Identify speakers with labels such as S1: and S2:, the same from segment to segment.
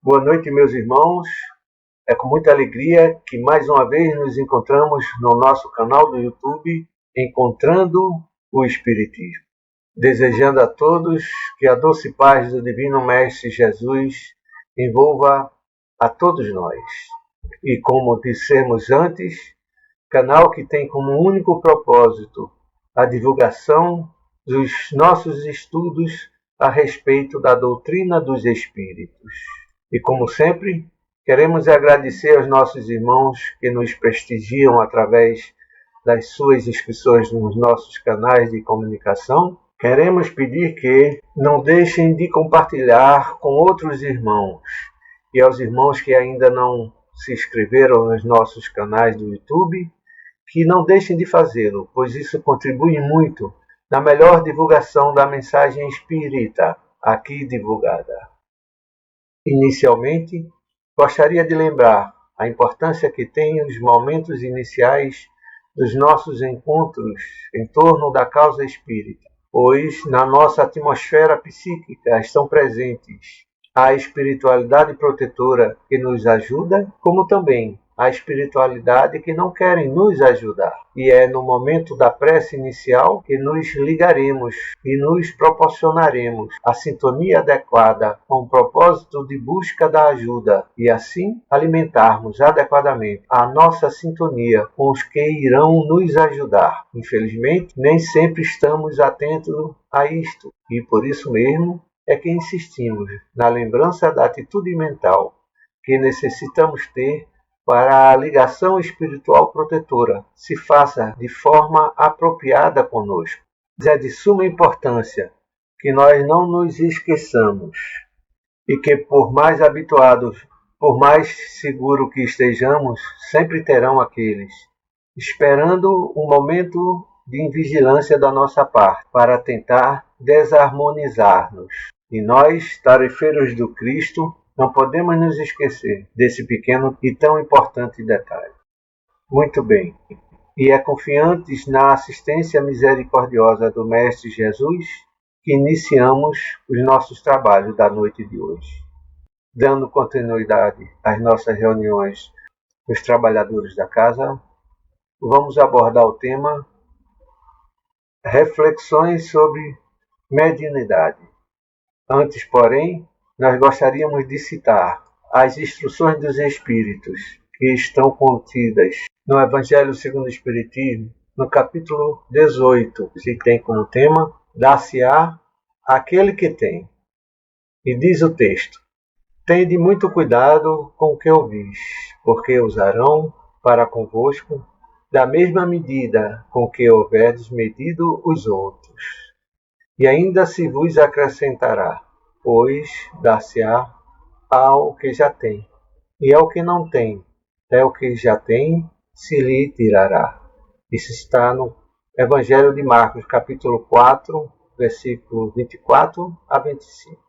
S1: Boa noite, meus irmãos. É com muita alegria que mais uma vez nos encontramos no nosso canal do YouTube, Encontrando o Espiritismo. Desejando a todos que a doce paz do Divino Mestre Jesus envolva a todos nós. E como dissemos antes, canal que tem como único propósito a divulgação dos nossos estudos a respeito da doutrina dos Espíritos. E como sempre, queremos agradecer aos nossos irmãos que nos prestigiam através das suas inscrições nos nossos canais de comunicação. Queremos pedir que não deixem de compartilhar com outros irmãos e aos irmãos que ainda não se inscreveram nos nossos canais do YouTube, que não deixem de fazê-lo, pois isso contribui muito na melhor divulgação da mensagem espírita aqui divulgada. Inicialmente, gostaria de lembrar a importância que tem os momentos iniciais dos nossos encontros em torno da causa espírita, pois na nossa atmosfera psíquica estão presentes a espiritualidade protetora que nos ajuda, como também a espiritualidade que não querem nos ajudar. E é no momento da prece inicial que nos ligaremos e nos proporcionaremos a sintonia adequada com o propósito de busca da ajuda e assim alimentarmos adequadamente a nossa sintonia com os que irão nos ajudar. Infelizmente, nem sempre estamos atentos a isto e por isso mesmo é que insistimos na lembrança da atitude mental que necessitamos ter para a ligação espiritual protetora se faça de forma apropriada conosco. É de suma importância que nós não nos esqueçamos e que por mais habituados, por mais seguro que estejamos, sempre terão aqueles esperando um momento de vigilância da nossa parte para tentar desarmonizar-nos. E nós, tarefeiros do Cristo, não podemos nos esquecer desse pequeno e tão importante detalhe. Muito bem. E é confiantes na assistência misericordiosa do Mestre Jesus que iniciamos os nossos trabalhos da noite de hoje, dando continuidade às nossas reuniões dos trabalhadores da casa. Vamos abordar o tema Reflexões sobre mediunidade. Antes, porém, nós gostaríamos de citar as instruções dos Espíritos que estão contidas no Evangelho segundo o Espiritismo, no capítulo 18, que tem como tema Dar-se-á aquele que tem. E diz o texto: Tende muito cuidado com o que ouvis, porque usarão para convosco da mesma medida com que houverdes medido os outros. E ainda se vos acrescentará, pois dar-se-á ao que já tem, e ao que não tem, até o que já tem se lhe tirará. Isso está no Evangelho de Marcos, capítulo 4, versículo 24 a 25.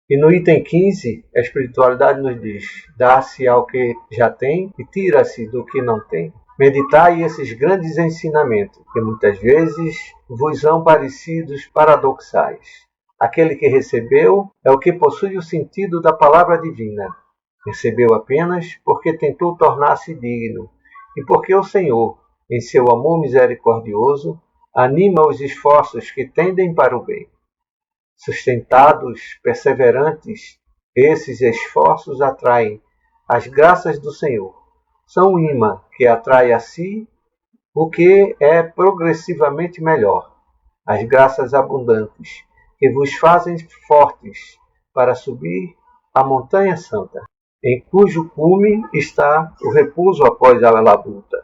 S1: E no item 15, a espiritualidade nos diz: dá-se ao que já tem e tira-se do que não tem. Meditai esses grandes ensinamentos, que muitas vezes vos são parecidos paradoxais. Aquele que recebeu é o que possui o sentido da palavra divina. Recebeu apenas porque tentou tornar-se digno e porque o Senhor, em seu amor misericordioso, anima os esforços que tendem para o bem. Sustentados, perseverantes, esses esforços atraem as graças do Senhor. São um imã que atrai a si o que é progressivamente melhor, as graças abundantes, que vos fazem fortes para subir a montanha santa, em cujo cume está o repouso após a labuta.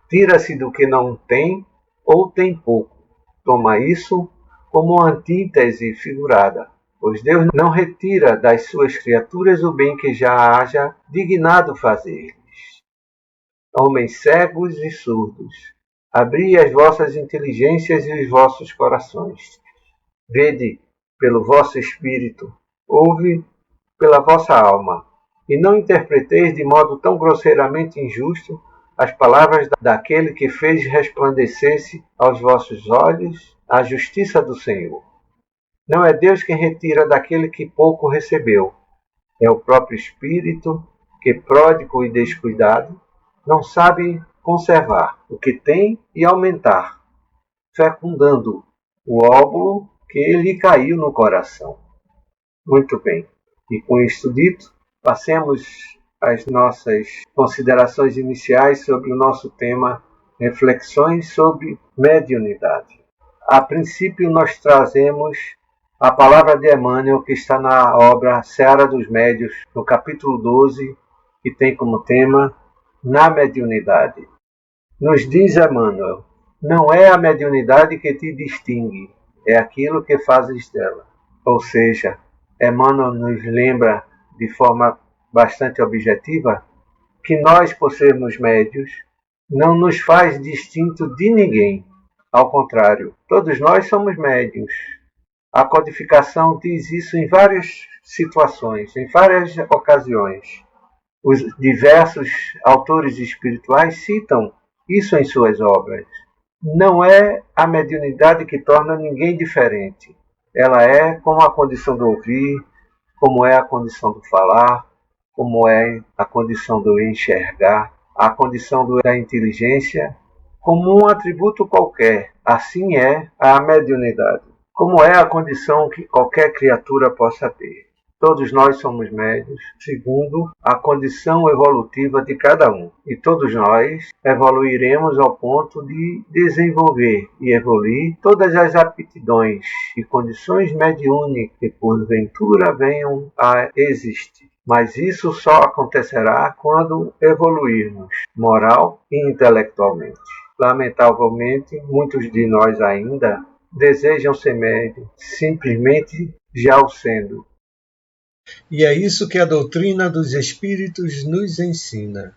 S1: Tira-se do que não tem ou tem pouco. Toma isso como antítese figurada, pois Deus não retira das suas criaturas o bem que já haja dignado fazer. Homens cegos e surdos, abri as vossas inteligências e os vossos corações. Vede pelo vosso espírito, ouve pela vossa alma, e não interpreteis de modo tão grosseiramente injusto as palavras daquele que fez resplandecer-se aos vossos olhos a justiça do Senhor. Não é Deus quem retira daquele que pouco recebeu, É o próprio espírito que, pródigo e descuidado, não sabe conservar o que tem e aumentar, fecundando o óvulo que lhe caiu no coração. Muito bem. E com isto dito, passemos às nossas considerações iniciais sobre o nosso tema Reflexões sobre Mediunidade. A princípio, nós trazemos a palavra de Emmanuel, que está na obra Seara dos Médios, no capítulo 12, que tem como tema Na Mediunidade. Nos diz Emmanuel: não é a mediunidade que te distingue, é aquilo que fazes dela. Ou seja, Emmanuel nos lembra de forma bastante objetiva que nós, por sermos médios, não nos faz distinto de ninguém. Ao contrário, todos nós somos médios. A codificação diz isso em várias situações, em várias ocasiões. Os diversos autores espirituais citam isso em suas obras. Não é a mediunidade que torna ninguém diferente. Ela é como a condição do ouvir, como é a condição do falar, como é a condição do enxergar, a condição da inteligência, como um atributo qualquer. Assim é a mediunidade, como é a condição que qualquer criatura possa ter. Todos nós somos médios, segundo a condição evolutiva de cada um. E todos nós evoluiremos ao ponto de desenvolver e evoluir todas as aptidões e condições mediúnicas que porventura venham a existir. Mas isso só acontecerá quando evoluirmos moral e intelectualmente. Lamentavelmente, muitos de nós ainda desejam ser médios, simplesmente já o sendo.
S2: E é isso que a doutrina dos Espíritos nos ensina.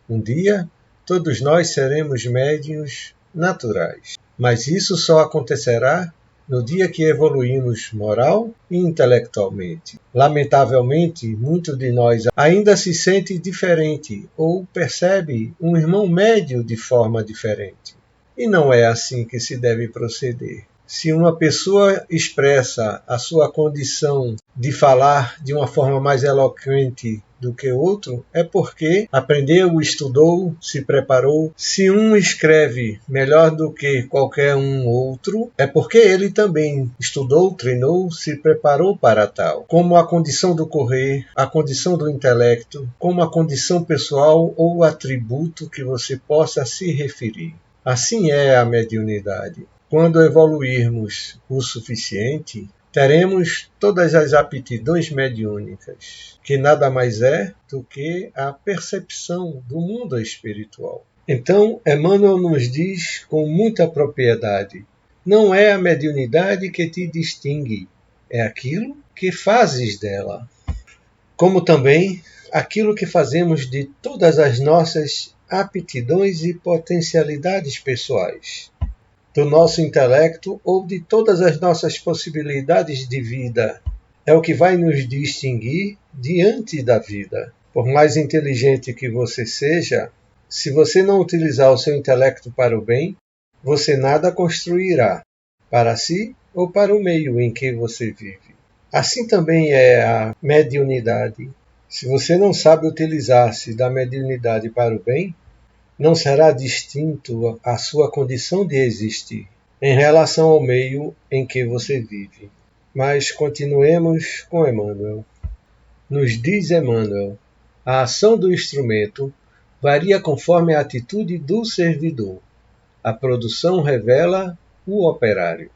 S2: Um dia, todos nós seremos médiuns naturais. Mas isso só acontecerá no dia que evoluímos moral e intelectualmente. Lamentavelmente, muitos de nós ainda se sente diferente ou percebe um irmão médio de forma diferente. E não é assim que se deve proceder. Se uma pessoa expressa a sua condição de falar de uma forma mais eloquente do que outro, é porque aprendeu, estudou, se preparou. Se um escreve melhor do que qualquer um outro, é porque ele também estudou, treinou, se preparou para tal. Como a condição do correr, a condição do intelecto, como a condição pessoal ou atributo que você possa se referir. Assim é a mediunidade. Quando evoluirmos o suficiente, teremos todas as aptidões mediúnicas, que nada mais é do que a percepção do mundo espiritual. Então, Emmanuel nos diz com muita propriedade: não é a mediunidade que te distingue, é aquilo que fazes dela. Como também aquilo que fazemos de todas as nossas aptidões e potencialidades pessoais, do nosso intelecto ou de todas as nossas possibilidades de vida. É o que vai nos distinguir diante da vida. Por mais inteligente que você seja, se você não utilizar o seu intelecto para o bem, você nada construirá, para si ou para o meio em que você vive. Assim também é a mediunidade. Se você não sabe utilizar-se da mediunidade para o bem, não será distinto a sua condição de existir em relação ao meio em que você vive. Mas continuemos com Emmanuel. Nos diz Emmanuel: a ação do instrumento varia conforme a atitude do servidor. A produção revela o operário.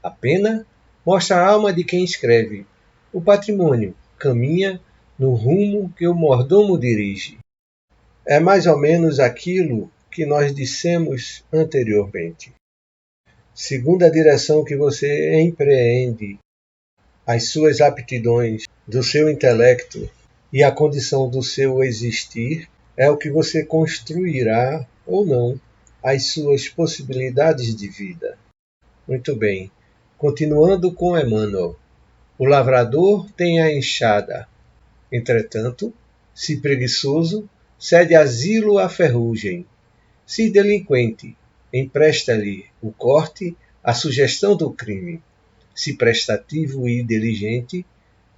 S2: A pena mostra a alma de quem escreve. O patrimônio caminha no rumo que o mordomo dirige. É mais ou menos aquilo que nós dissemos anteriormente. Segundo a direção que você empreende, as suas aptidões, do seu intelecto e a condição do seu existir, é o que você construirá ou não as suas possibilidades de vida. Muito bem. Continuando com Emmanuel. O lavrador tem a enxada. Entretanto, se preguiçoso, cede asilo à ferrugem. Se delinquente, empresta-lhe o corte à sugestão do crime. Se prestativo e diligente,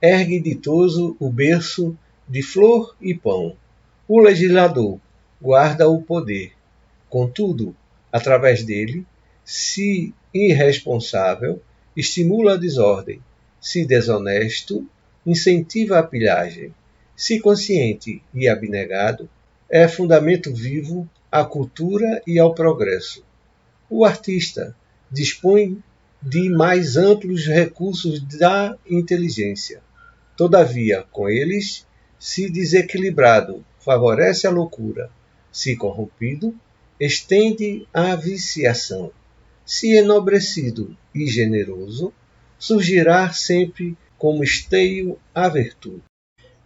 S2: ergue ditoso o berço de flor e pão. O legislador guarda o poder. Contudo, através dele, se irresponsável, estimula a desordem. Se desonesto, incentiva a pilhagem. Se consciente e abnegado, é fundamento vivo à cultura e ao progresso. O artista dispõe de mais amplos recursos da inteligência. Todavia, com eles, se desequilibrado, favorece a loucura. Se corrompido, estende a viciação. Se enobrecido e generoso, surgirá sempre como esteio a virtude.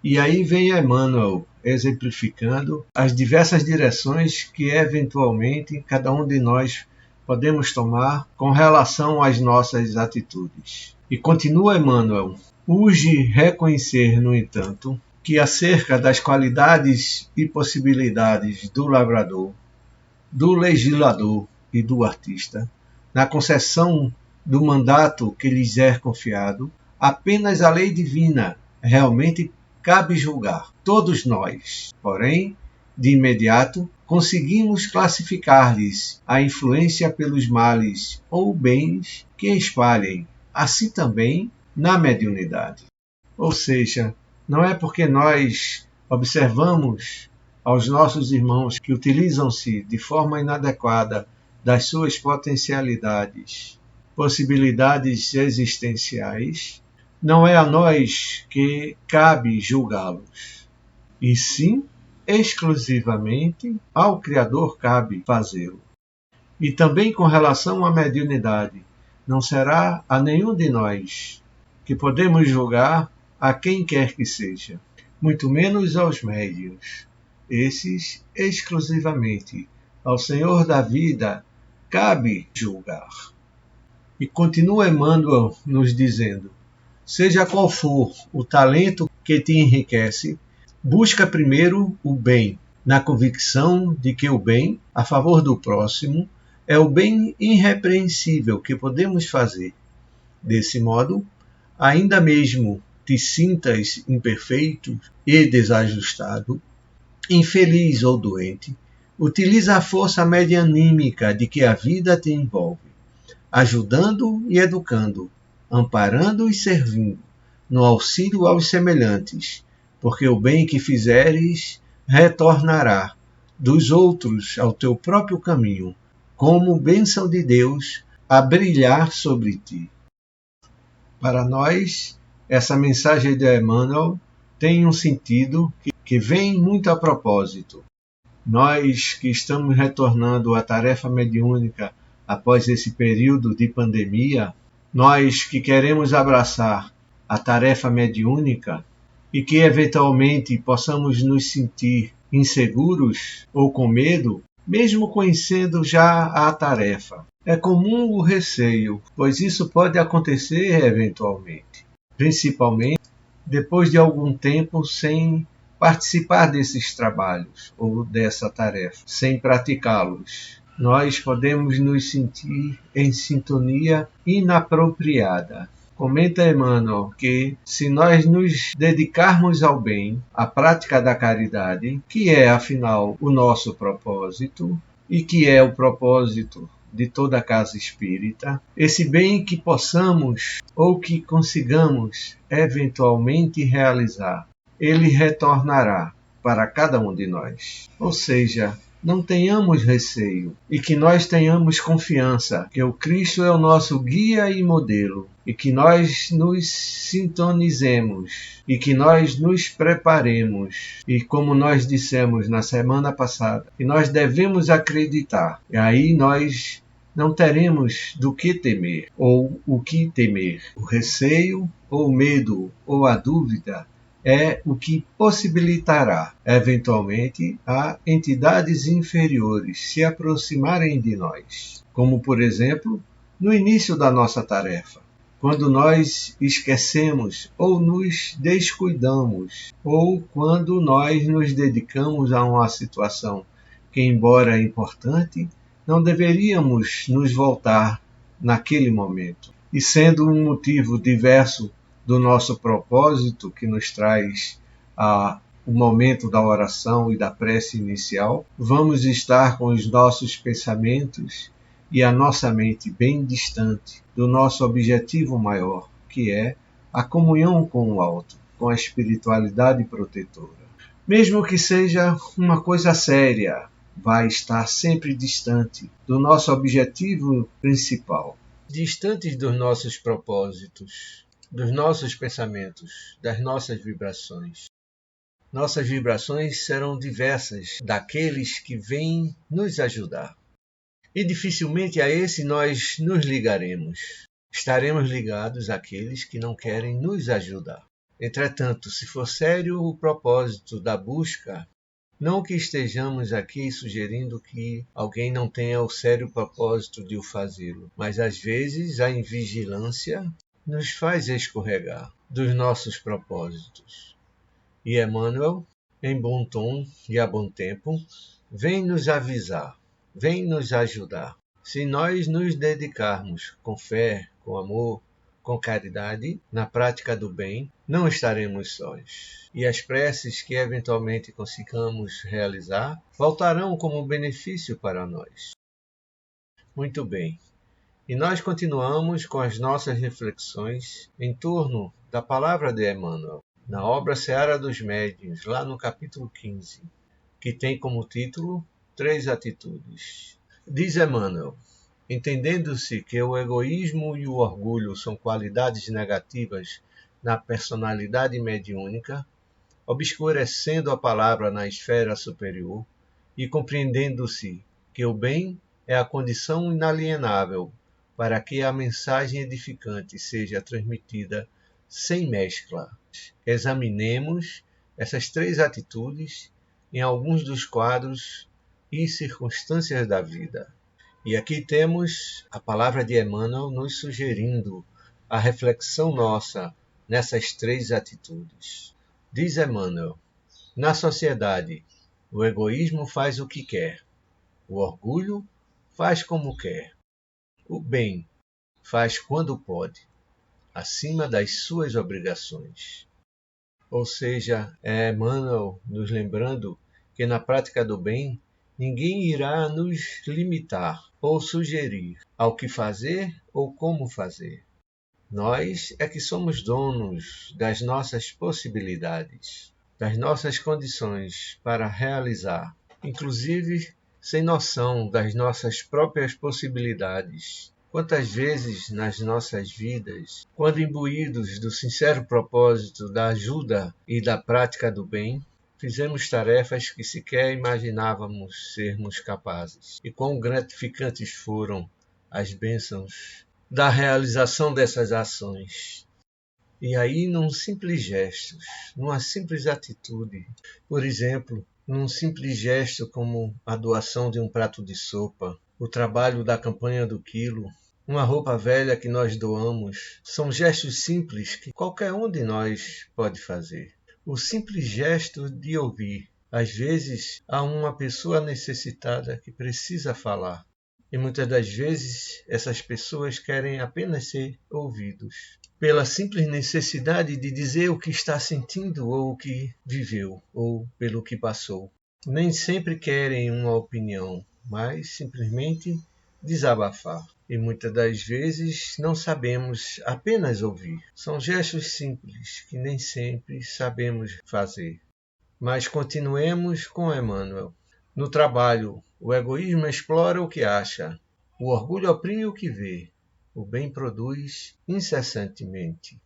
S2: E aí vem Emmanuel exemplificando as diversas direções que eventualmente cada um de nós podemos tomar com relação às nossas atitudes. E continua Emmanuel: urge reconhecer, no entanto, que acerca das qualidades e possibilidades do lavrador, do legislador e do artista, na concessão do mandato que lhes é confiado, apenas a lei divina realmente cabe julgar. Todos nós, porém, de imediato, conseguimos classificar-lhes a influência pelos males ou bens que espalhem, assim também na mediunidade. Ou seja, não é porque nós observamos aos nossos irmãos que utilizam-se de forma inadequada das suas potencialidades, possibilidades existenciais, não é a nós que cabe julgá-los, e sim, exclusivamente, ao Criador cabe fazê-lo. E também com relação à mediunidade, não será a nenhum de nós que podemos julgar a quem quer que seja, muito menos aos médiuns. Esses, exclusivamente, ao Senhor da vida cabe julgar. E continua Emmanuel nos dizendo: seja qual for o talento que te enriquece, busca primeiro o bem, na convicção de que o bem, a favor do próximo, é o bem irrepreensível que podemos fazer. Desse modo, ainda mesmo te sintas imperfeito e desajustado, infeliz ou doente, utiliza a força medianímica de que a vida te envolve, ajudando e educando, amparando e servindo, no auxílio aos semelhantes, porque o bem que fizeres retornará dos outros ao teu próprio caminho, como bênção de Deus a brilhar sobre ti. Para nós, essa mensagem de Emmanuel tem um sentido que vem muito a propósito. Nós que estamos retornando à tarefa mediúnica após esse período de pandemia, nós que queremos abraçar a tarefa mediúnica e que eventualmente possamos nos sentir inseguros ou com medo, mesmo conhecendo já a tarefa. É comum o receio, pois isso pode acontecer eventualmente, principalmente depois de algum tempo sem participar desses trabalhos ou dessa tarefa, sem praticá-los. Nós podemos nos sentir em sintonia inapropriada. Comenta Emmanuel que, se nós nos dedicarmos ao bem, à prática da caridade, que é, afinal, o nosso propósito, e que é o propósito de toda a casa espírita, esse bem que possamos ou que consigamos eventualmente realizar, ele retornará para cada um de nós. Ou seja, não tenhamos receio e que nós tenhamos confiança que o Cristo é o nosso guia e modelo e que nós nos sintonizemos e que nós nos preparemos e, como nós dissemos na semana passada, que nós devemos acreditar e aí nós não teremos do que temer ou o que temer. O receio ou o medo ou a dúvida é o que possibilitará, eventualmente, a entidades inferiores se aproximarem de nós, como, por exemplo, no início da nossa tarefa, quando nós esquecemos ou nos descuidamos, ou quando nós nos dedicamos a uma situação que, embora importante, não deveríamos nos voltar naquele momento. E sendo um motivo diverso do nosso propósito que nos traz o momento da oração e da prece inicial, vamos estar com os nossos pensamentos e a nossa mente bem distante do nosso objetivo maior, que é a comunhão com o alto, com a espiritualidade protetora. Mesmo que seja uma coisa séria, vai estar sempre distante do nosso objetivo principal, distantes dos nossos propósitos, dos nossos pensamentos, das nossas vibrações. Nossas vibrações serão diversas daqueles que vêm nos ajudar. E dificilmente a esse nós nos ligaremos. Estaremos ligados àqueles que não querem nos ajudar. Entretanto, se for sério o propósito da busca, não que estejamos aqui sugerindo que alguém não tenha o sério propósito de o fazê-lo, mas às vezes a invigilância nos faz escorregar dos nossos propósitos. E Emmanuel, em bom tom e a bom tempo, vem nos avisar, vem nos ajudar. Se nós nos dedicarmos com fé, com amor, com caridade, na prática do bem, não estaremos sós. E as preces que eventualmente consigamos realizar voltarão como benefício para nós. Muito bem. E nós continuamos com as nossas reflexões em torno da palavra de Emmanuel, na obra Seara dos Médiuns, lá no capítulo 15, que tem como título 3 atitudes. Diz Emmanuel: entendendo-se que o egoísmo e o orgulho são qualidades negativas na personalidade mediúnica, obscurecendo a palavra na esfera superior, e compreendendo-se que o bem é a condição inalienável para que a mensagem edificante seja transmitida sem mescla. Examinemos essas 3 atitudes em alguns dos quadros e circunstâncias da vida. E aqui temos a palavra de Emmanuel nos sugerindo a reflexão nossa nessas 3 atitudes. Diz Emmanuel: na sociedade, o egoísmo faz o que quer, o orgulho faz como quer, o bem faz quando pode, acima das suas obrigações. Ou seja, é Emmanuel nos lembrando que na prática do bem, ninguém irá nos limitar ou sugerir ao que fazer ou como fazer. Nós é que somos donos das nossas possibilidades, das nossas condições para realizar, inclusive sem noção das nossas próprias possibilidades. Quantas vezes nas nossas vidas, quando imbuídos do sincero propósito da ajuda e da prática do bem, fizemos tarefas que sequer imaginávamos sermos capazes. E quão gratificantes foram as bênçãos da realização dessas ações. E aí, num simples gesto, numa simples atitude, por exemplo, num simples gesto como a doação de um prato de sopa, o trabalho da campanha do quilo, uma roupa velha que nós doamos, são gestos simples que qualquer um de nós pode fazer. O simples gesto de ouvir. Às vezes, há uma pessoa necessitada que precisa falar. E muitas das vezes, essas pessoas querem apenas ser ouvidos. Pela simples necessidade de dizer o que está sentindo ou o que viveu, ou pelo que passou. Nem sempre querem uma opinião, mas simplesmente desabafar. E muitas das vezes não sabemos apenas ouvir. São gestos simples que nem sempre sabemos fazer. Mas continuemos com Emmanuel. No trabalho, o egoísmo explora o que acha, o orgulho oprime o que vê, o bem produz incessantemente.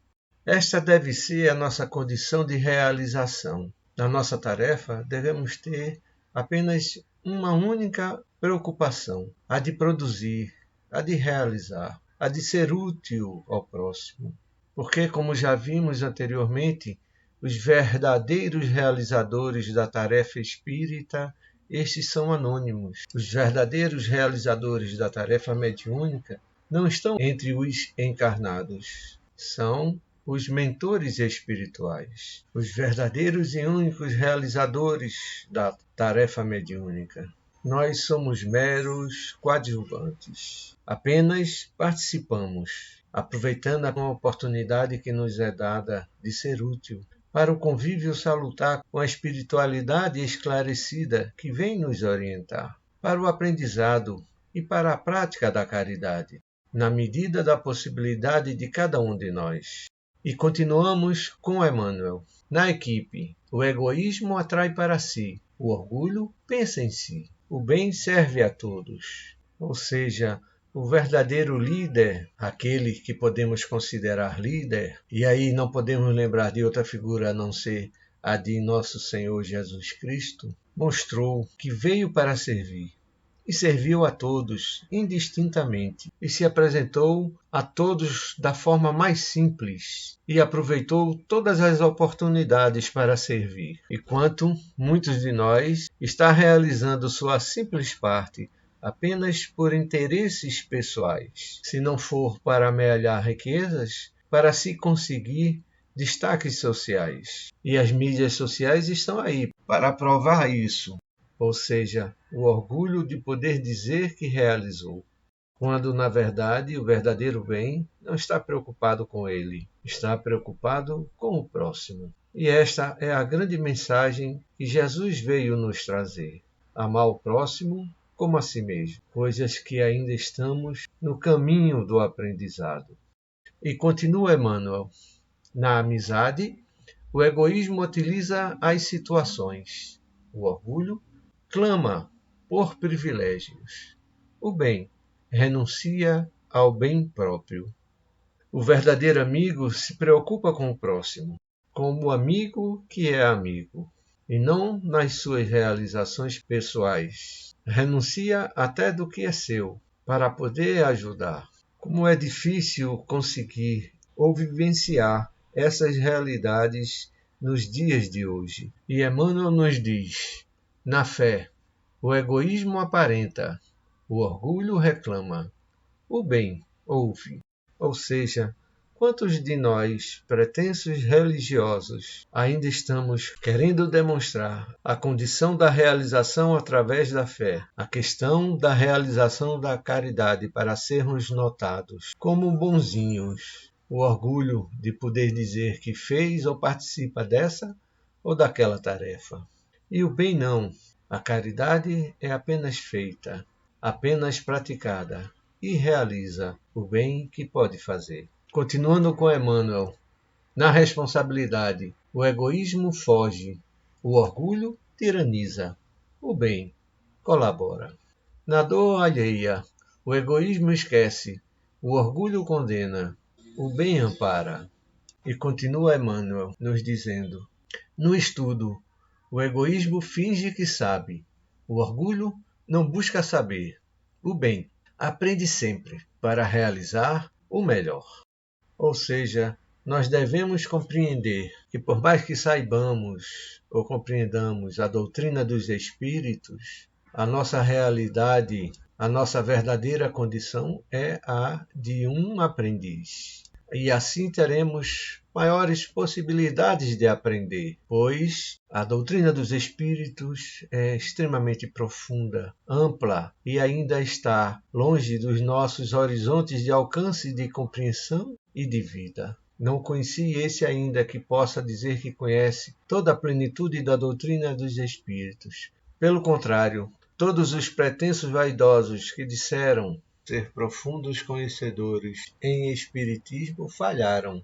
S2: Esta deve ser a nossa condição de realização. Na nossa tarefa, devemos ter apenas uma única preocupação, a de produzir, a de realizar, a de ser útil ao próximo. Porque, como já vimos anteriormente, os verdadeiros realizadores da tarefa espírita, estes são anônimos. Os verdadeiros realizadores da tarefa mediúnica não estão entre os encarnados, são os mentores espirituais, os verdadeiros e únicos realizadores da tarefa mediúnica. Nós somos meros coadjuvantes, apenas participamos aproveitando a oportunidade que nos é dada de ser útil para o convívio salutar com a espiritualidade esclarecida que vem nos orientar, para o aprendizado e para a prática da caridade, na medida da possibilidade de cada um de nós. E continuamos com Emmanuel. Na equipe, o egoísmo atrai para si, o orgulho pensa em si, o bem serve a todos. Ou seja, o verdadeiro líder, aquele que podemos considerar líder, e aí não podemos lembrar de outra figura a não ser a de nosso Senhor Jesus Cristo, mostrou que veio para servir e serviu a todos indistintamente e se apresentou a todos da forma mais simples e aproveitou todas as oportunidades para servir. Enquanto muitos de nós está realizando sua simples parte apenas por interesses pessoais, se não for para amealhar riquezas, para se conseguir destaques sociais. E as mídias sociais estão aí para provar isso, ou seja, o orgulho de poder dizer que realizou, quando na verdade o verdadeiro bem não está preocupado com ele, está preocupado com o próximo. E esta é a grande mensagem que Jesus veio nos trazer: amar o próximo como a si mesmo, coisas que ainda estamos no caminho do aprendizado. E continua Emmanuel: na amizade, o egoísmo utiliza as situações, o orgulho clama por privilégios, o bem renuncia ao bem próprio. O verdadeiro amigo se preocupa com o próximo, como o amigo que é amigo, e não nas suas realizações pessoais. Renuncia até do que é seu, para poder ajudar. Como é difícil conseguir ou vivenciar essas realidades nos dias de hoje. E Emmanuel nos diz: na fé, o egoísmo aparenta, o orgulho reclama, o bem ouve. Ou seja, quantos de nós, pretensos religiosos, ainda estamos querendo demonstrar a condição da realização através da fé, a questão da realização da caridade para sermos notados como bonzinhos, o orgulho de poder dizer que fez ou participa dessa ou daquela tarefa. E o bem não. A caridade é apenas feita, apenas praticada, e realiza o bem que pode fazer. Continuando com Emmanuel, na responsabilidade, o egoísmo foge, o orgulho tiraniza, o bem colabora. Na dor alheia, o egoísmo esquece, o orgulho condena, o bem ampara. E continua Emmanuel nos dizendo: no estudo, o egoísmo finge que sabe, o orgulho não busca saber, o bem aprende sempre para realizar o melhor. Ou seja, nós devemos compreender que, por mais que saibamos ou compreendamos a doutrina dos espíritos, a nossa realidade, a nossa verdadeira condição é a de um aprendiz. E assim teremos maiores possibilidades de aprender, pois a doutrina dos espíritos é extremamente profunda, ampla e ainda está longe dos nossos horizontes de alcance de compreensão e de vida. Não conheci esse ainda que possa dizer que conhece toda a plenitude da doutrina dos espíritos. Pelo contrário, todos os pretensos vaidosos que disseram ser profundos conhecedores em espiritismo falharam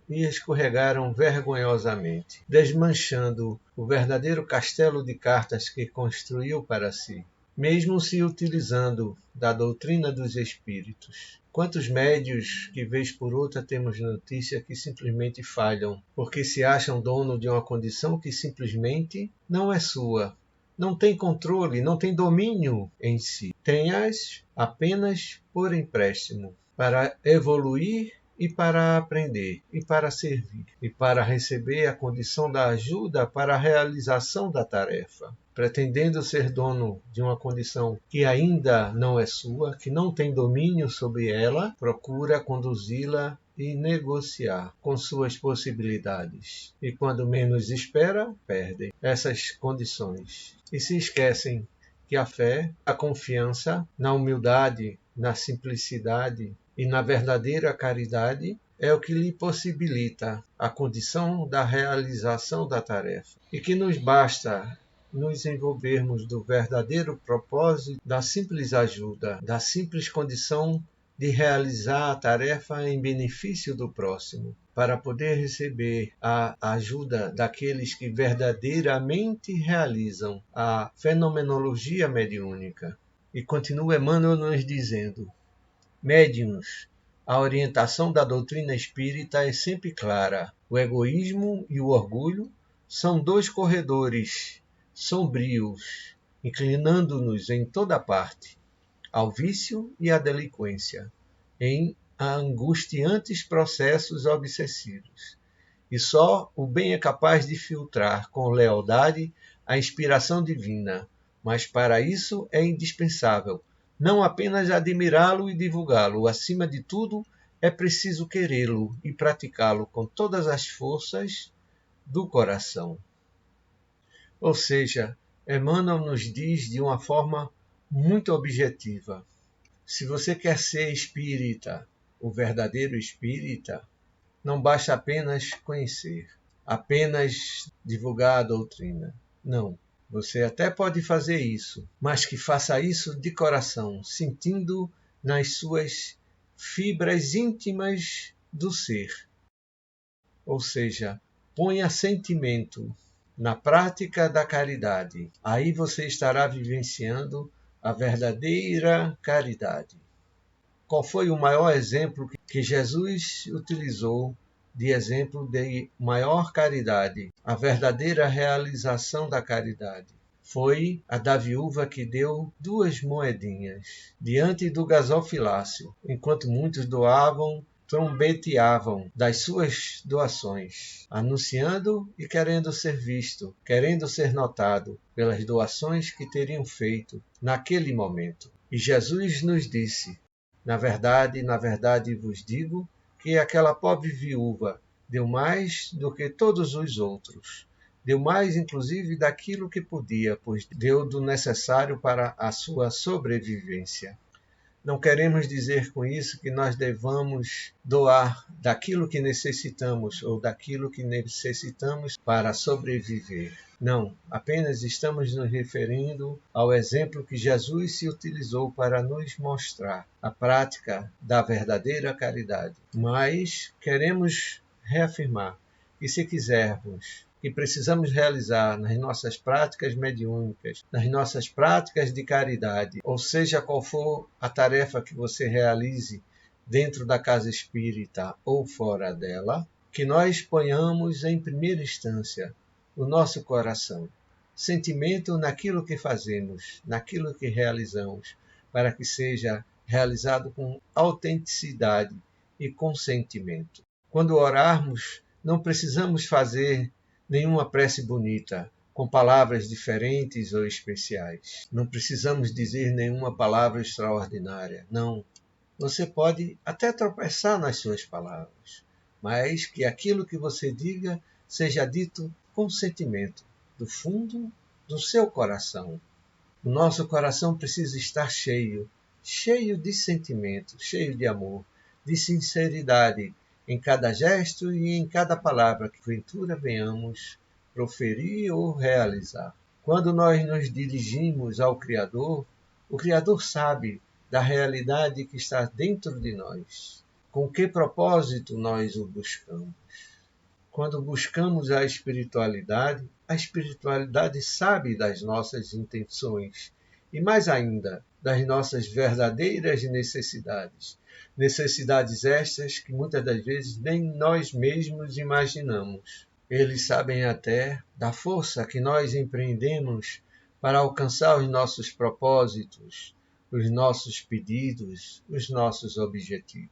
S2: e escorregaram vergonhosamente, desmanchando o verdadeiro castelo de cartas que construiu para si, mesmo se utilizando da doutrina dos espíritos. Quantos médios que vez por outra temos notícia que simplesmente falham, porque se acham dono de uma condição que simplesmente não é sua. Não tem controle, não tem domínio em si. Tem-as apenas por empréstimo, para evoluir e para aprender, e para servir, e para receber a condição da ajuda para a realização da tarefa. Pretendendo ser dono de uma condição que ainda não é sua, que não tem domínio sobre ela, procura conduzi-la e negociar com suas possibilidades. E quando menos espera, perdem essas condições. E se esquecem que a fé, a confiança na humildade, na simplicidade, E na verdadeira caridade é o que lhe possibilita a condição da realização da tarefa. E que nos basta nos envolvermos do verdadeiro propósito da simples ajuda, da simples condição de realizar a tarefa em benefício do próximo, para poder receber a ajuda daqueles que verdadeiramente realizam a fenomenologia mediúnica. E continua Emmanuel nos dizendo: médiuns, a orientação da doutrina espírita é sempre clara. O egoísmo e o orgulho são dois corredores sombrios, inclinando-nos em toda parte ao vício e à delinquência, em angustiantes processos obsessivos. E só o bem é capaz de filtrar com lealdade a inspiração divina, mas para isso é indispensável não apenas admirá-lo e divulgá-lo, acima de tudo, é preciso querê-lo e praticá-lo com todas as forças do coração. Ou seja, Emmanuel nos diz de uma forma muito objetiva: se você quer ser espírita, o verdadeiro espírita, não basta apenas conhecer, apenas divulgar a doutrina. Não. Você até pode fazer isso, mas que faça isso de coração, sentindo nas suas fibras íntimas do ser. Ou seja, ponha sentimento na prática da caridade. Aí você estará vivenciando a verdadeira caridade. Qual foi o maior exemplo que Jesus utilizou de exemplo de maior caridade, a verdadeira realização da caridade? Foi a da viúva que deu 2 moedinhas diante do gasofilácio, enquanto muitos doavam, trombeteavam das suas doações, anunciando e querendo ser visto, querendo ser notado pelas doações que teriam feito naquele momento. E Jesus nos disse: na verdade vos digo que aquela pobre viúva deu mais do que todos os outros. Deu mais, inclusive, daquilo que podia, pois deu do necessário para a sua sobrevivência. Não queremos dizer com isso que nós devamos doar daquilo que necessitamos ou daquilo que necessitamos para sobreviver. Não, apenas estamos nos referindo ao exemplo que Jesus se utilizou para nos mostrar a prática da verdadeira caridade. Mas queremos reafirmar que, se quisermos, que precisamos realizar nas nossas práticas mediúnicas, nas nossas práticas de caridade, ou seja qual for a tarefa que você realize dentro da casa espírita ou fora dela, que nós ponhamos em primeira instância o nosso coração, sentimento naquilo que fazemos, naquilo que realizamos, para que seja realizado com autenticidade e com sentimento. Quando orarmos, não precisamos fazer nenhuma prece bonita, com palavras diferentes ou especiais. Não precisamos dizer nenhuma palavra extraordinária. Não. Você pode até tropeçar nas suas palavras, mas que aquilo que você diga seja dito com sentimento, do fundo do seu coração. O nosso coração precisa estar cheio de sentimento, cheio de amor, de sinceridade, em cada gesto e em cada palavra que porventura venhamos proferir ou realizar. Quando nós nos dirigimos ao Criador, o Criador sabe da realidade que está dentro de nós. Com que propósito nós o buscamos? Quando buscamos a espiritualidade sabe das nossas intenções e, mais ainda, das nossas verdadeiras necessidades. Necessidades estas que muitas das vezes nem nós mesmos imaginamos. Eles sabem até da força que nós empreendemos para alcançar os nossos propósitos, os nossos pedidos, os nossos objetivos.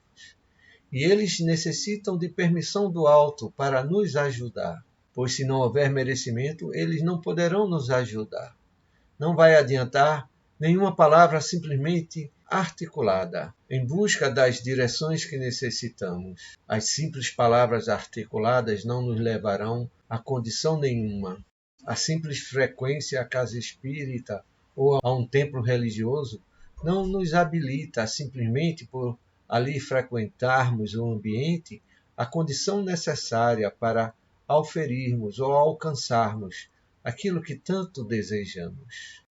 S2: E eles necessitam de permissão do alto para nos ajudar, pois se não houver merecimento, eles não poderão nos ajudar. Não vai adiantar nenhuma palavra simplesmente articulada, em busca das direções que necessitamos. As simples palavras articuladas não nos levarão a condição nenhuma. A simples frequência à casa espírita ou a um templo religioso não nos habilita simplesmente por ali frequentarmos o ambiente, a condição necessária para auferirmos ou alcançarmos aquilo que tanto desejamos.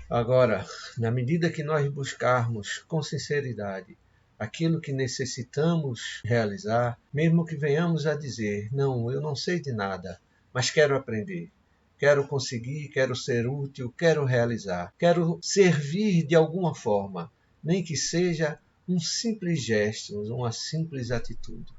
S2: Agora, na medida que nós buscarmos com sinceridade aquilo que necessitamos realizar, mesmo que venhamos a dizer, não, eu não sei de nada, mas quero aprender, quero conseguir, quero ser útil, quero realizar, quero servir de alguma forma, nem que seja um simples gesto, uma simples atitude.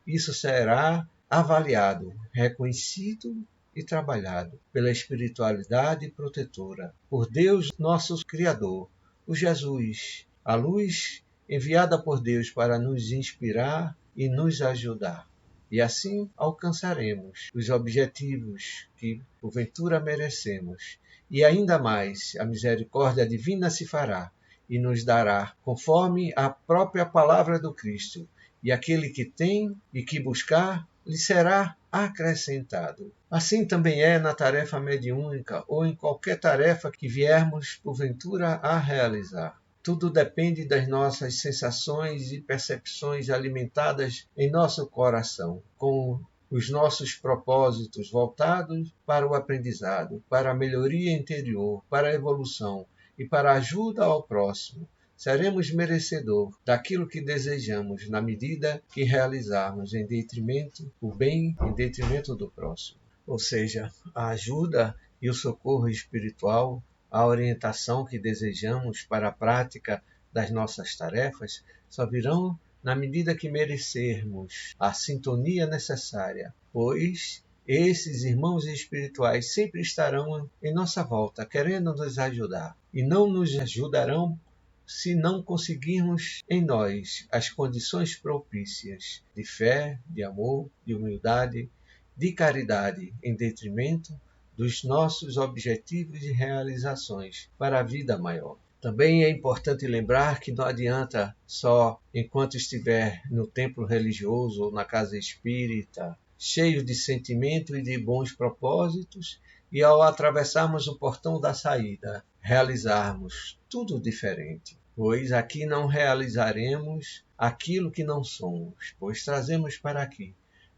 S2: Isso será avaliado, reconhecido e trabalhado pela espiritualidade protetora, por Deus nosso Criador, por Jesus, a luz enviada por Deus para nos inspirar e nos ajudar. E assim alcançaremos os objetivos que porventura merecemos. E ainda mais, a misericórdia divina se fará e nos dará, conforme a própria palavra do Cristo, e aquele que tem e que buscar, lhe será acrescentado. Assim também é na tarefa mediúnica ou em qualquer tarefa que viermos porventura a realizar. Tudo depende das nossas sensações e percepções alimentadas em nosso coração, com os nossos propósitos voltados para o aprendizado, para a melhoria interior, para a evolução e para a ajuda ao próximo. Seremos merecedor daquilo que desejamos na medida que realizarmos em detrimento o bem, em detrimento do próximo. Ou seja, a ajuda e o socorro espiritual, a orientação que desejamos para a prática das nossas tarefas, só virão na medida que merecermos a sintonia necessária, pois esses irmãos espirituais sempre estarão em nossa volta, querendo nos ajudar, e não nos ajudarão se não conseguirmos em nós as condições propícias de fé, de amor, de humildade, de caridade, em detrimento dos nossos objetivos e realizações para a vida maior. Também é importante lembrar que não adianta só enquanto estiver no templo religioso ou na casa espírita, cheio de sentimento e de bons propósitos, e ao atravessarmos o portão da saída, realizarmos tudo diferente. Pois aqui não realizaremos aquilo que não somos, pois trazemos para aqui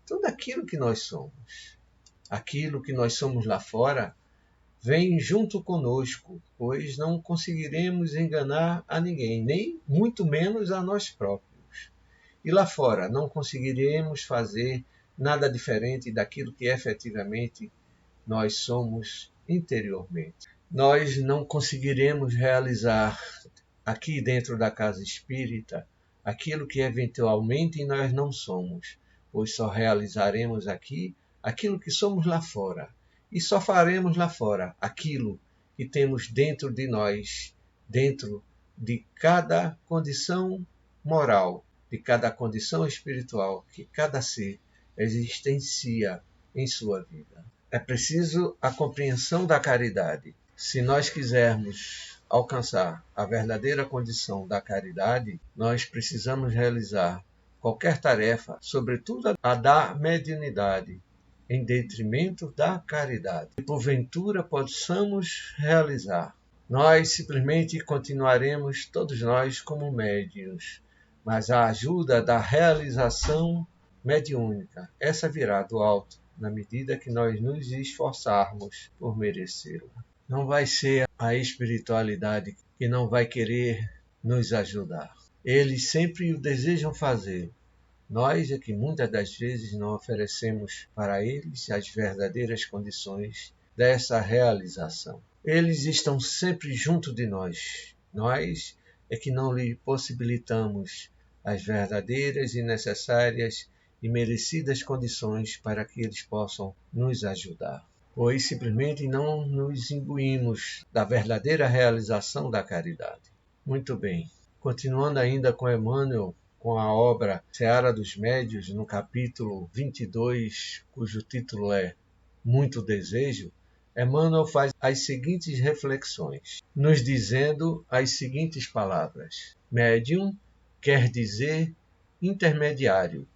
S2: tudo aquilo que nós somos. Aquilo que nós somos lá fora vem junto conosco, pois não conseguiremos enganar a ninguém, nem muito menos a nós próprios. E lá fora não conseguiremos fazer nada diferente daquilo que efetivamente nós somos interiormente. Nós não conseguiremos realizar aqui dentro da casa espírita aquilo que eventualmente nós não somos, pois só realizaremos aqui aquilo que somos lá fora. E só faremos lá fora aquilo que temos dentro de nós, dentro de cada condição moral, de cada condição espiritual que cada ser existencia em sua vida. É preciso a compreensão da caridade. Se nós quisermos alcançar a verdadeira condição da caridade, nós precisamos realizar qualquer tarefa, sobretudo a da mediunidade, em detrimento da caridade. E porventura possamos realizar. Nós simplesmente continuaremos, todos nós, como médiuns, mas a ajuda da realização mediúnica, essa virá do alto, na medida que nós nos esforçarmos por merecê-la. Não vai ser a espiritualidade que não vai querer nos ajudar. Eles sempre o desejam fazer. Nós é que muitas das vezes não oferecemos para eles as verdadeiras condições dessa realização. Eles estão sempre junto de nós. Nós é que não lhe possibilitamos as verdadeiras e necessárias e merecidas condições para que eles possam nos ajudar. Pois simplesmente não nos imbuímos da verdadeira realização da caridade. Muito bem. Continuando ainda com Emmanuel, com a obra Seara dos Médios, no capítulo 22, cujo título é Muito Desejo, Emmanuel faz as seguintes reflexões, nos dizendo as seguintes palavras. Médium quer dizer intermediário.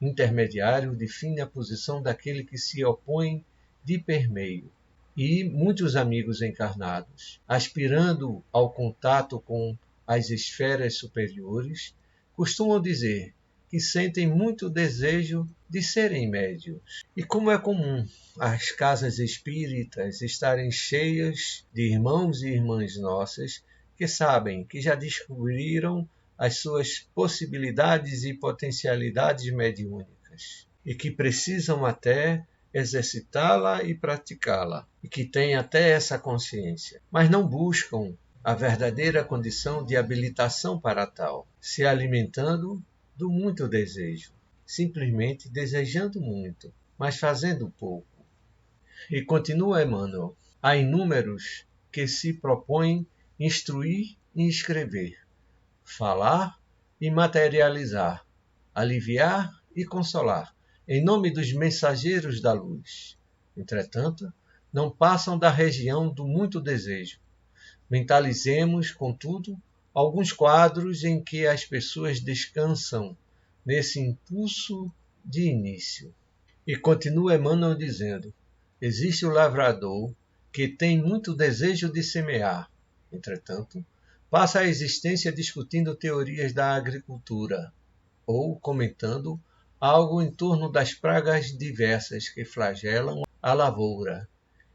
S2: Intermediário define a posição daquele que se opõe de permeio. E muitos amigos encarnados, aspirando ao contato com as esferas superiores, costumam dizer que sentem muito desejo de serem médiuns. E como é comum as casas espíritas estarem cheias de irmãos e irmãs nossas que sabem, que já descobriram as suas possibilidades e potencialidades mediúnicas e que precisam até exercitá-la e praticá-la, e que têm até essa consciência, mas não buscam a verdadeira condição de habilitação para tal, se alimentando do muito desejo, simplesmente desejando muito, mas fazendo pouco. E continua Emmanuel: há inúmeros que se propõem instruir e escrever, falar e materializar, aliviar e consolar, em nome dos mensageiros da luz. Entretanto, não passam da região do muito desejo. Mentalizemos, contudo, alguns quadros em que as pessoas descansam nesse impulso de início. E continua Emmanuel dizendo: existe o lavrador que tem muito desejo de semear. Entretanto, passa a existência discutindo teorias da agricultura ou comentando algo em torno das pragas diversas que flagelam a lavoura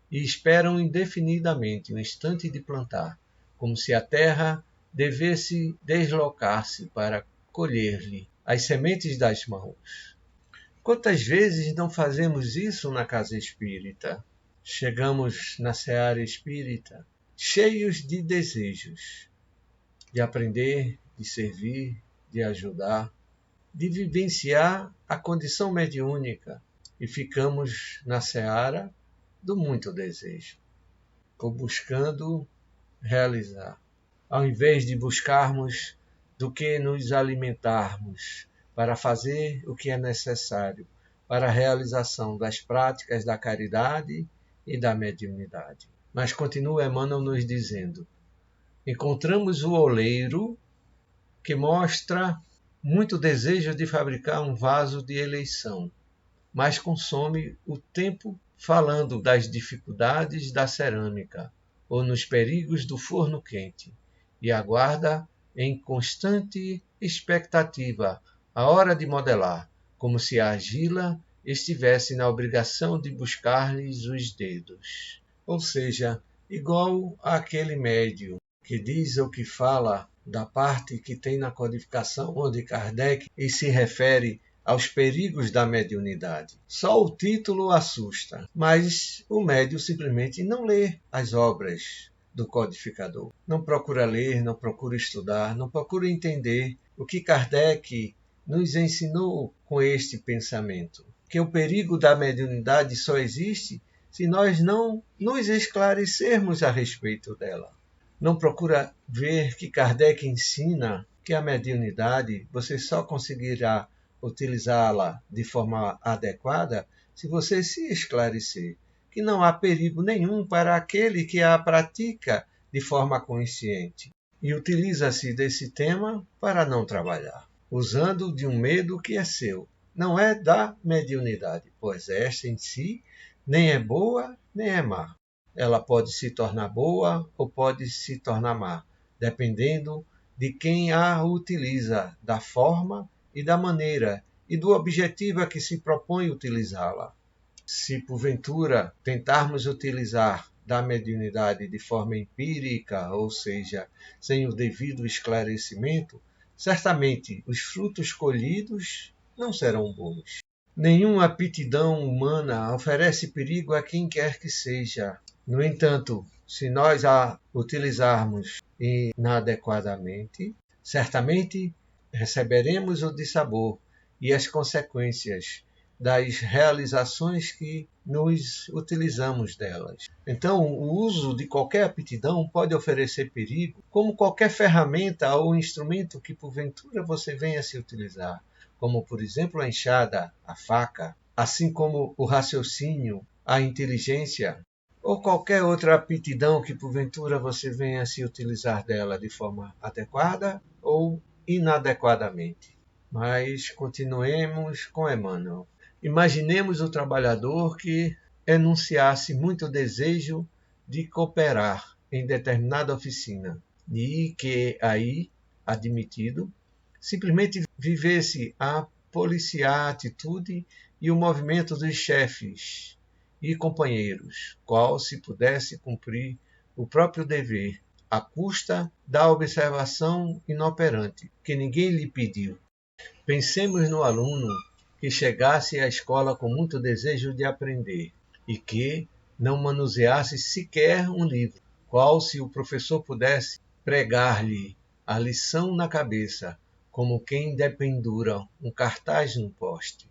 S2: e esperam indefinidamente o instante de plantar, como se a terra devesse deslocar-se para colher-lhe as sementes das mãos. Quantas vezes não fazemos isso na casa espírita? Chegamos na seara espírita cheios de desejos, de aprender, de servir, de ajudar, de vivenciar a condição mediúnica e ficamos na seara do muito desejo, ou buscando realizar, ao invés de buscarmos do que nos alimentarmos para fazer o que é necessário para a realização das práticas da caridade e da mediunidade. Mas continua Emmanuel nos dizendo: encontramos o oleiro que mostra muito desejo de fabricar um vaso de eleição, mas consome o tempo falando das dificuldades da cerâmica ou nos perigos do forno quente, e aguarda em constante expectativa a hora de modelar, como se a argila estivesse na obrigação de buscar-lhes os dedos. Ou seja, igual àquele médium que diz ou que fala da parte que tem na codificação onde Kardec e se refere aos perigos da mediunidade. Só o título assusta, mas o médium simplesmente não lê as obras do codificador. Não procura ler, não procura estudar, não procura entender o que Kardec nos ensinou com este pensamento. Que o perigo da mediunidade só existe se nós não nos esclarecermos a respeito dela. Não procura ver que Kardec ensina que a mediunidade você só conseguirá utilizá-la de forma adequada se você se esclarecer, que não há perigo nenhum para aquele que a pratica de forma consciente e utiliza-se desse tema para não trabalhar, usando de um medo que é seu, não é da mediunidade, pois esta em si nem é boa nem é má. Ela pode se tornar boa ou pode se tornar má, dependendo de quem a utiliza, da forma e da maneira e do objetivo a que se propõe utilizá-la. Se porventura tentarmos utilizar da mediunidade de forma empírica, ou seja, sem o devido esclarecimento, certamente os frutos colhidos não serão bons. Nenhuma aptidão humana oferece perigo a quem quer que seja. No entanto, se nós a utilizarmos inadequadamente, certamente receberemos o dissabor e as consequências das realizações que nos utilizamos delas. Então, o uso de qualquer aptidão pode oferecer perigo, como qualquer ferramenta ou instrumento que porventura você venha a se utilizar, como por exemplo a enxada, a faca, assim como o raciocínio, a inteligência, ou qualquer outra aptidão que porventura você venha a se utilizar dela de forma adequada ou inadequadamente. Mas continuemos com Emmanuel. Imaginemos o trabalhador que enunciasse muito desejo de cooperar em determinada oficina e que aí, admitido, simplesmente vivesse a policiar a atitude e o movimento dos chefes e companheiros, qual se pudesse cumprir o próprio dever, à custa da observação inoperante, que ninguém lhe pediu. Pensemos no aluno que chegasse à escola com muito desejo de aprender e que não manuseasse sequer um livro, qual se o professor pudesse pregar-lhe a lição na cabeça, como quem dependura um cartaz no poste.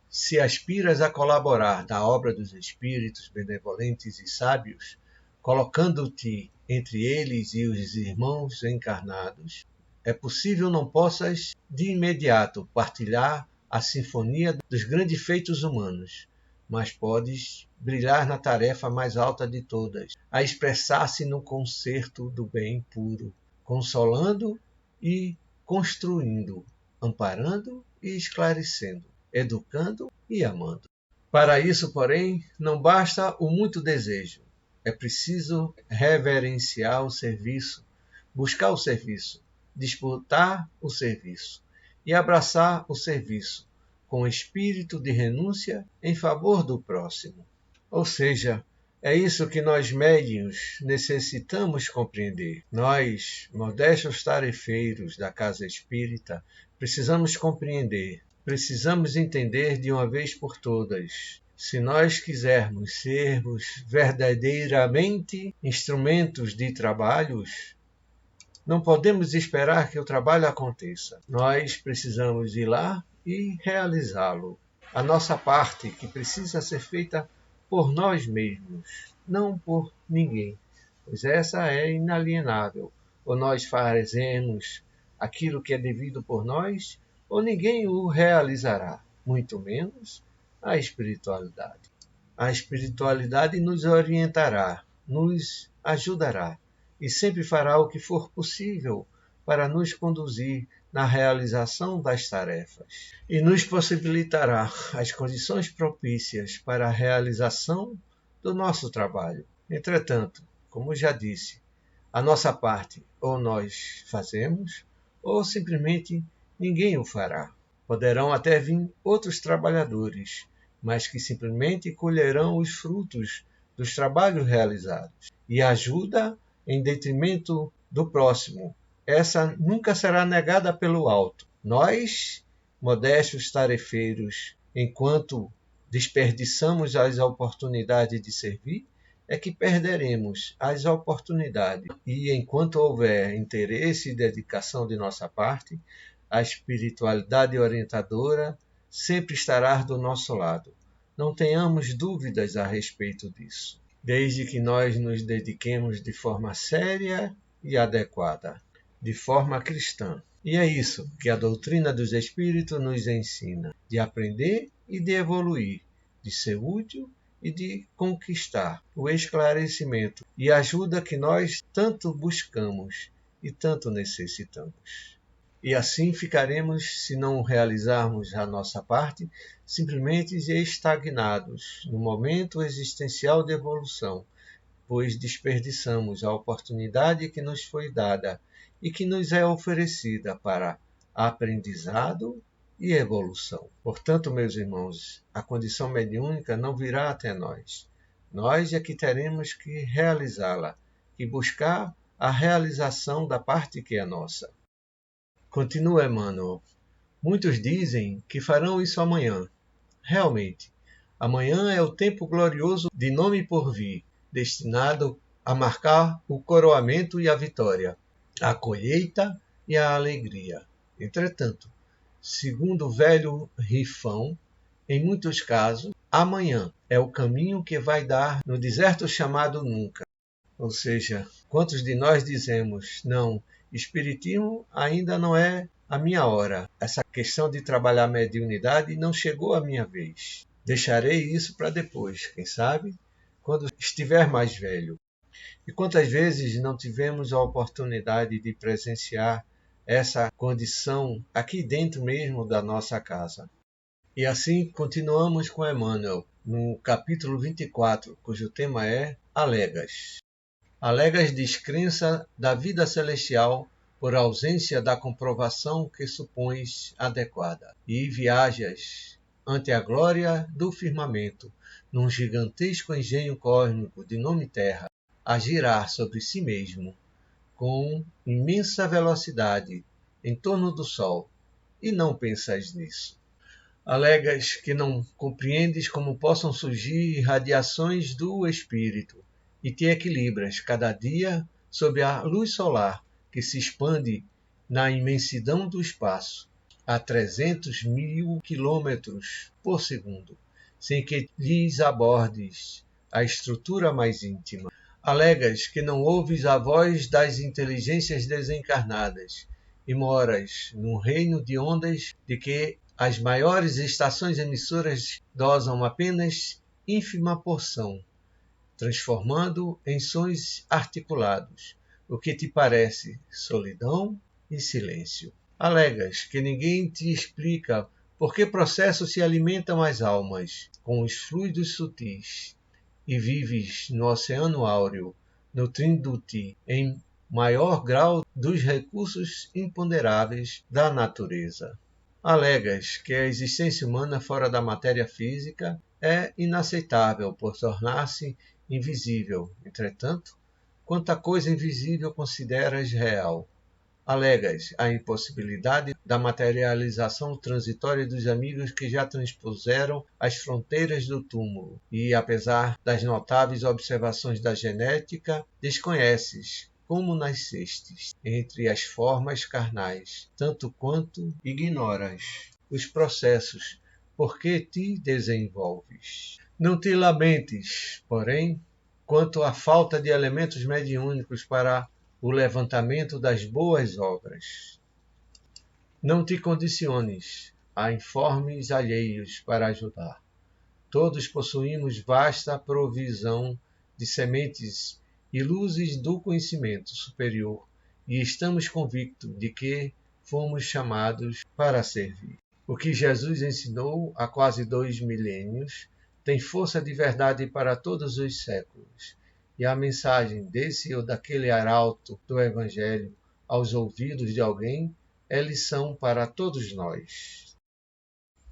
S2: Se aspiras a colaborar na obra dos espíritos benevolentes e sábios, colocando-te entre eles e os irmãos encarnados, é possível não possas de imediato partilhar a sinfonia dos grandes feitos humanos, mas podes brilhar na tarefa mais alta de todas, a expressar-se no concerto do bem puro, consolando e construindo, amparando e esclarecendo, educando e amando. Para isso, porém, não basta o muito desejo. É preciso reverenciar o serviço, buscar o serviço, disputar o serviço e abraçar o serviço com espírito de renúncia em favor do próximo. Ou seja, é isso que nós médiuns necessitamos compreender. Nós, modestos tarefeiros da casa espírita, precisamos compreender, precisamos entender de uma vez por todas. Se nós quisermos sermos verdadeiramente instrumentos de trabalhos, não podemos esperar que o trabalho aconteça. Nós precisamos ir lá e realizá-lo. A nossa parte, que precisa ser feita por nós mesmos, não por ninguém, pois essa é inalienável. Ou nós fazemos aquilo que é devido por nós, ou ninguém o realizará, muito menos a espiritualidade. A espiritualidade nos orientará, nos ajudará e sempre fará o que for possível para nos conduzir na realização das tarefas e nos possibilitará as condições propícias para a realização do nosso trabalho. Entretanto, como já disse, a nossa parte ou nós fazemos ou simplesmente ninguém o fará. Poderão até vir outros trabalhadores, mas que simplesmente colherão os frutos dos trabalhos realizados. E a ajuda em detrimento do próximo, essa nunca será negada pelo alto. Nós, modestos tarefeiros, enquanto desperdiçamos as oportunidades de servir, é que perderemos as oportunidades. E enquanto houver interesse e dedicação de nossa parte, a espiritualidade orientadora sempre estará do nosso lado. Não tenhamos dúvidas a respeito disso, desde que nós nos dediquemos de forma séria e adequada, de forma cristã. E é isso que a doutrina dos Espíritos nos ensina, de aprender e de evoluir, de ser útil e de conquistar o esclarecimento e ajuda que nós tanto buscamos e tanto necessitamos. E assim ficaremos, se não realizarmos a nossa parte, simplesmente estagnados no momento existencial de evolução, pois desperdiçamos a oportunidade que nos foi dada e que nos é oferecida para aprendizado e evolução. Portanto, meus irmãos, a condição mediúnica não virá até nós. Nós é que teremos que realizá-la e buscar a realização da parte que é nossa. Continua Emmanuel. Muitos dizem que farão isso amanhã. Realmente, amanhã é o tempo glorioso de nome por vir, destinado a marcar o coroamento e a vitória, a colheita e a alegria. Entretanto, segundo o velho rifão, em muitos casos, amanhã é o caminho que vai dar no deserto chamado nunca. Ou seja, quantos de nós dizemos, não, espiritismo ainda não é a minha hora. Essa questão de trabalhar a mediunidade não chegou a minha vez. Deixarei isso para depois, quem sabe, quando estiver mais velho. E quantas vezes não tivemos a oportunidade de presenciar essa condição aqui dentro mesmo da nossa casa. E assim continuamos com Emmanuel, no capítulo 24, cujo tema é Alegas. Alegas descrença da vida celestial por ausência da comprovação que supões adequada, e viajas ante a glória do firmamento, num gigantesco engenho cósmico de nome Terra, a girar sobre si mesmo, com imensa velocidade, em torno do Sol, e não pensas nisso. Alegas que não compreendes como possam surgir radiações do espírito, e te equilibras cada dia sob a luz solar que se expande na imensidão do espaço, a 300.000 quilômetros por segundo, sem que lhes abordes a estrutura mais íntima. Alegas que não ouves a voz das inteligências desencarnadas e moras num reino de ondas de que as maiores estações emissoras dosam apenas ínfima porção, transformando em sons articulados o que te parece solidão e silêncio. Alegas que ninguém te explica por que processos se alimentam as almas com os fluidos sutis e vives no oceano áureo, nutrindo-te em maior grau dos recursos imponderáveis da natureza. Alegas que a existência humana fora da matéria física é inaceitável por tornar-se invisível. Entretanto, quanta coisa invisível consideras real? Alegas a impossibilidade da materialização transitória dos amigos que já transpuseram as fronteiras do túmulo e, apesar das notáveis observações da genética, desconheces como nascestes entre as formas carnais, tanto quanto ignoras os processos por que te desenvolves. Não te lamentes, porém, quanto à falta de elementos mediúnicos para o levantamento das boas obras. Não te condiciones a informes alheios para ajudar. Todos possuímos vasta provisão de sementes e luzes do conhecimento superior e estamos convictos de que fomos chamados para servir. O que Jesus ensinou há quase 2 milênios tem força de verdade para todos os séculos, e a mensagem desse ou daquele arauto do Evangelho aos ouvidos de alguém é lição para todos nós.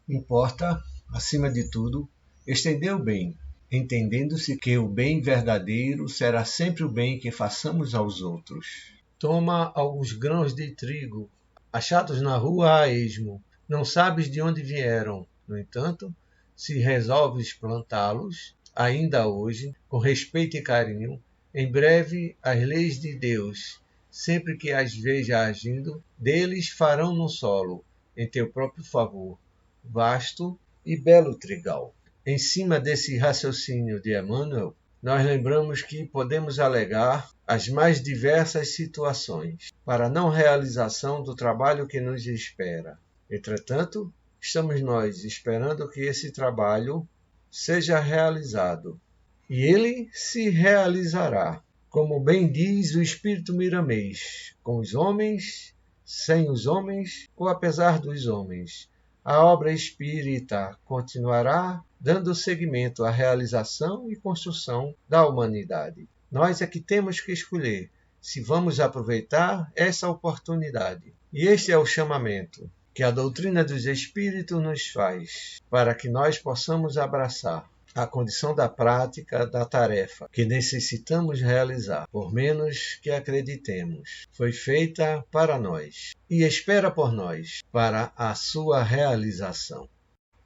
S2: Importa, acima de tudo, estender o bem, entendendo-se que o bem verdadeiro será sempre o bem que façamos aos outros. Toma alguns grãos de trigo, achados na rua a esmo. Não sabes de onde vieram. No entanto, se resolves plantá-los, ainda hoje, com respeito e carinho, em breve as leis de Deus, sempre que as veja agindo, deles farão no solo, em teu próprio favor, vasto e belo trigal. Em cima desse raciocínio de Emmanuel, nós lembramos que podemos alegar as mais diversas situações para a não realização do trabalho que nos espera. Entretanto, estamos nós esperando que esse trabalho seja realizado. E ele se realizará, como bem diz o Espírito Miramês, com os homens, sem os homens ou apesar dos homens. A obra espírita continuará dando seguimento à realização e construção da humanidade. Nós é que temos que escolher se vamos aproveitar essa oportunidade. E este é o chamamento que a doutrina dos Espíritos nos faz, para que nós possamos abraçar a condição da prática da tarefa que necessitamos realizar, por menos que acreditemos, foi feita para nós e espera por nós para a sua realização.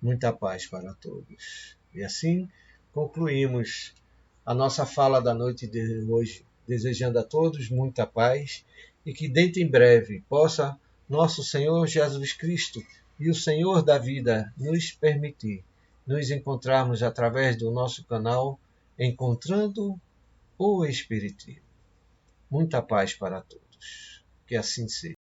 S2: Muita paz para todos. E assim concluímos a nossa fala da noite de hoje, desejando a todos muita paz e que dentro em breve possa nosso Senhor Jesus Cristo e o Senhor da vida nos permitir nos encontrarmos através do nosso canal Encontrando o Espiritismo. Muita paz para todos. Que assim seja.